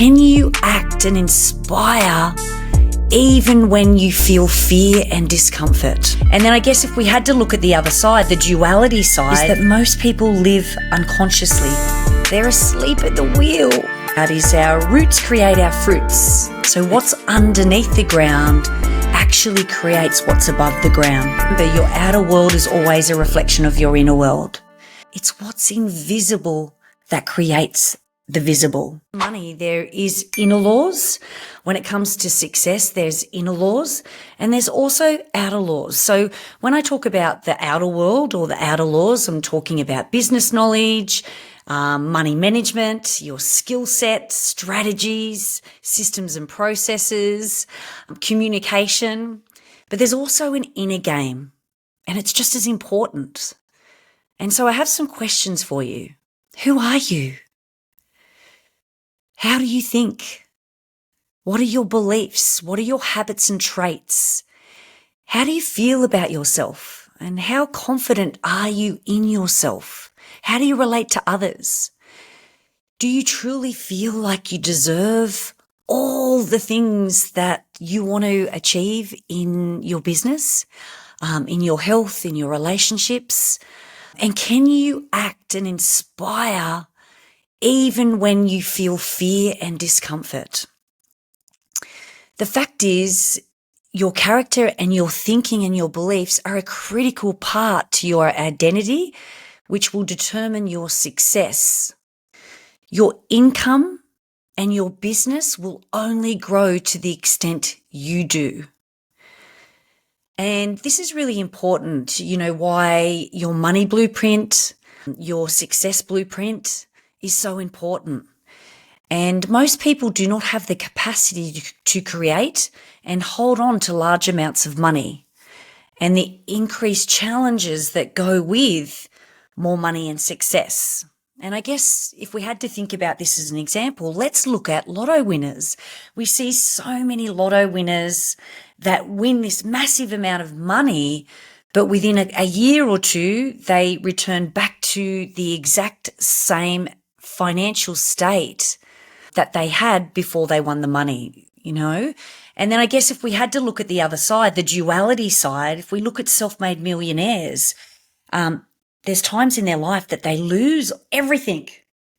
can you act and inspire even when you feel fear and discomfort? And then I guess if we had to look at the other side, the duality side, is that most people live unconsciously. They're asleep at the wheel. That is, our roots create our fruits. So what's underneath the ground actually creates what's above the ground. Remember, your outer world is always a reflection of your inner world. It's what's invisible that creates the visible. Money, there is inner laws. When it comes to success, there's inner laws and there's also outer laws. So when I talk about the outer world or the outer laws, I'm talking about business knowledge, money management, your skill set, strategies, systems and processes, communication. But there's also an inner game, and it's just as important. And so I have some questions for you. Who are you? How do you think? What are your beliefs? What are your habits and traits? How do you feel about yourself? And how confident are you in yourself? How do you relate to others? Do you truly feel like you deserve all the things that you want to achieve in your business, in your health, in your relationships? And can you act and inspire even when you feel fear and discomfort? The fact is, your character and your thinking and your beliefs are a critical part to your identity, which will determine your success. Your income and your business will only grow to the extent you do. And this is really important, why your money blueprint, your success blueprint is so important. And most people do not have the capacity to create and hold on to large amounts of money and the increased challenges that go with more money and success. And I guess if we had to think about this as an example, let's look at lotto winners. We see so many lotto winners that win this massive amount of money, but within a year or two, they return back to the exact same financial state that they had before they won the money, And then I guess if we had to look at the other side, the duality side, if we look at self-made millionaires, there's times in their life that they lose everything,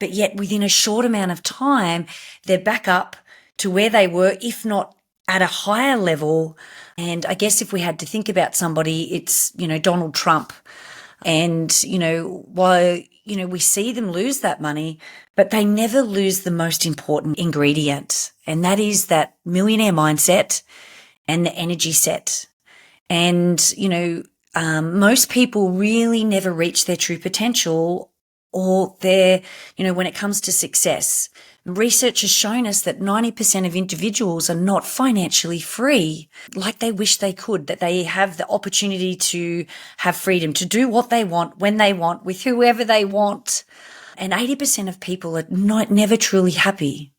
but yet within a short amount of time, they're back up to where they were, if not at a higher level. And I guess if we had to think about somebody, it's, Donald Trump. And, while, we see them lose that money, but they never lose the most important ingredient. And that is that millionaire mindset and the energy set. And, most people really never reach their true potential or when it comes to success. Research has shown us that 90% of individuals are not financially free like they wish they could, that they have the opportunity to have freedom to do what they want, when they want, with whoever they want. And 80% of people are never truly happy.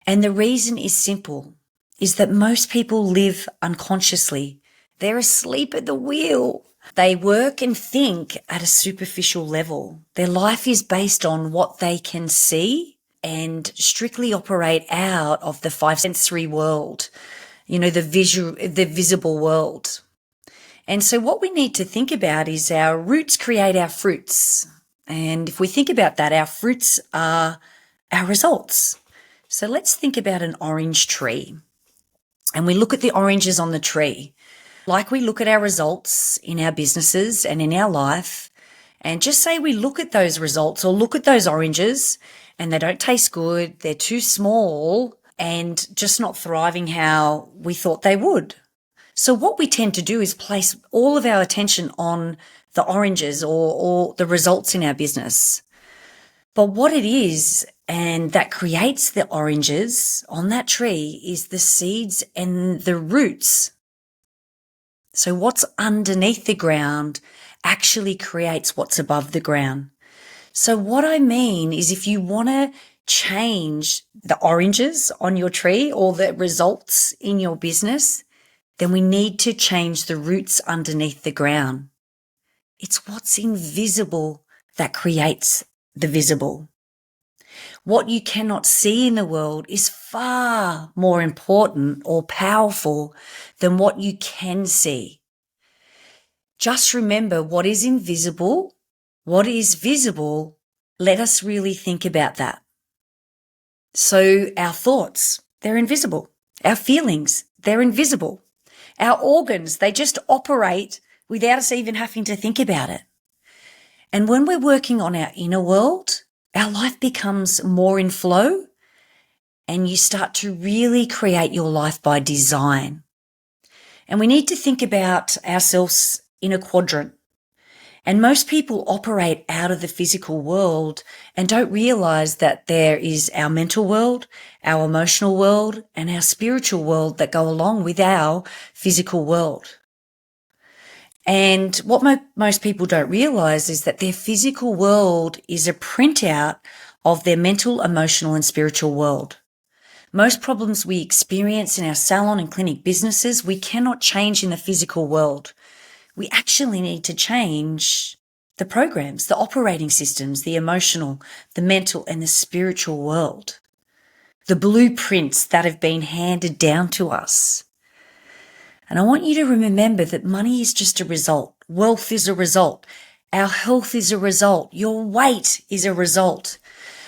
And the reason is simple, is that most people live unconsciously. They're asleep at the wheel. They work and think at a superficial level. Their life is based on what they can see and strictly operate out of the five sensory world, the visible world. And so what we need to think about is our roots create our fruits. And if we think about that, our fruits are our results. So let's think about an orange tree. And we look at the oranges on the tree. Like we look at our results in our businesses and in our life, and just say we look at those results or look at those oranges and they don't taste good, they're too small and just not thriving how we thought they would. So what we tend to do is place all of our attention on the oranges or the results in our business. But what it is, and that creates the oranges on that tree, is the seeds and the roots. So what's underneath the ground actually creates what's above the ground. So what I mean is, if you want to change the oranges on your tree or the results in your business, then we need to change the roots underneath the ground. It's what's invisible that creates the visible. What you cannot see in the world is far more important or powerful than what you can see. Just remember what is invisible, what is visible. Let us really think about that. So our thoughts, they're invisible. Our feelings, they're invisible. Our organs, they just operate without us even having to think about it. And when we're working on our inner world, our life becomes more in flow and you start to really create your life by design. And we need to think about ourselves in a quadrant. And most people operate out of the physical world and don't realize that there is our mental world, our emotional world, and our spiritual world that go along with our physical world. And what most people don't realize is that their physical world is a printout of their mental, emotional, and spiritual world. Most problems we experience in our salon and clinic businesses, we cannot change in the physical world. We actually need to change the programs, the operating systems, the emotional, the mental, and the spiritual world. The blueprints that have been handed down to us. And I want you to remember that money is just a result. Wealth is a result. Our health is a result. Your weight is a result.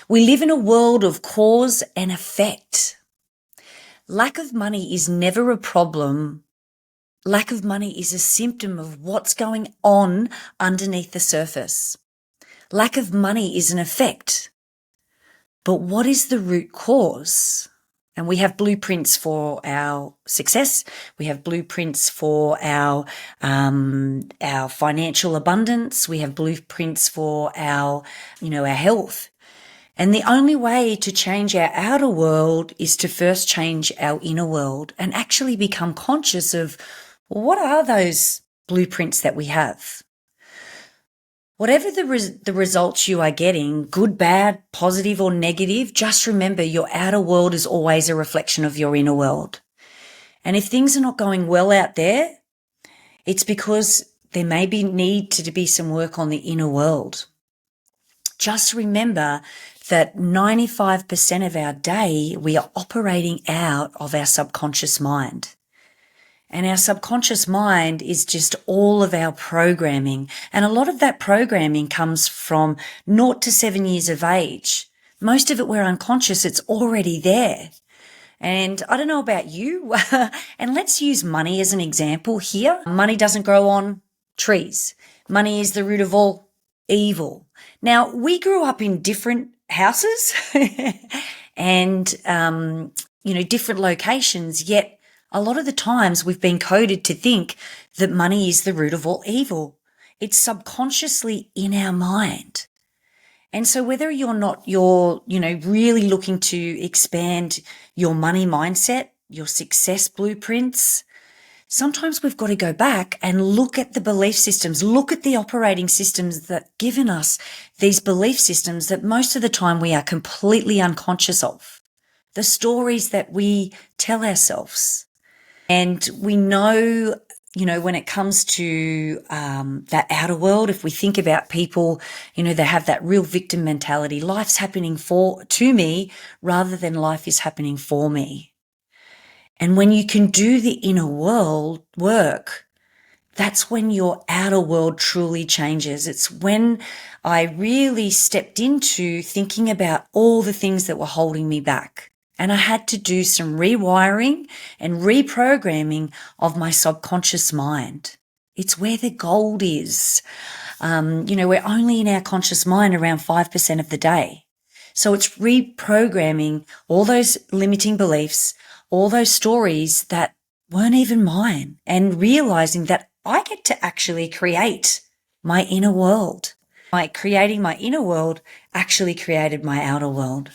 We live in a world of cause and effect. Lack of money is never a problem. Lack of money is a symptom of what's going on underneath the surface. Lack of money is an effect. But what is the root cause? And we have blueprints for our success. We have blueprints for our financial abundance. We have blueprints for our health. And the only way to change our outer world is to first change our inner world and actually become conscious of what are those blueprints that we have. Whatever the results you are getting, good, bad, positive, or negative, just remember your outer world is always a reflection of your inner world. And if things are not going well out there, it's because there may need to be some work on the inner world. Just remember that 95% of our day, we are operating out of our subconscious mind. And our subconscious mind is just all of our programming. And a lot of that programming comes from 0 to 7 years of age. Most of it we're unconscious. It's already there. And I don't know about you. And let's use money as an example here. Money doesn't grow on trees. Money is the root of all evil. Now, we grew up in different houses and, different locations, yet a lot of the times we've been coded to think that money is the root of all evil. It's subconsciously in our mind. And so whether you're really looking to expand your money mindset, your success blueprints, sometimes we've got to go back and look at the belief systems, look at the operating systems that given us these belief systems that most of the time we are completely unconscious of. The stories that we tell ourselves. And we know, when it comes to that outer world, if we think about people, they have that real victim mentality. Life's happening to me rather than life is happening for me. And when you can do the inner world work, that's when your outer world truly changes. It's when I really stepped into thinking about all the things that were holding me back. And I had to do some rewiring and reprogramming of my subconscious mind. It's where the gold is. We're only in our conscious mind around 5% of the day. So it's reprogramming all those limiting beliefs, all those stories that weren't even mine, and realizing that I get to actually create my inner world. By creating my inner world actually created my outer world.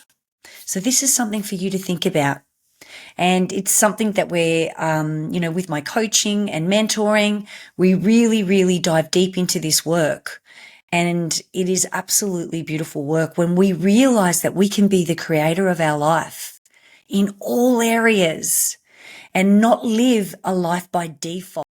So this is something for you to think about. And it's something that we're, with my coaching and mentoring, we really, really dive deep into this work. And it is absolutely beautiful work when we realize that we can be the creator of our life in all areas and not live a life by default.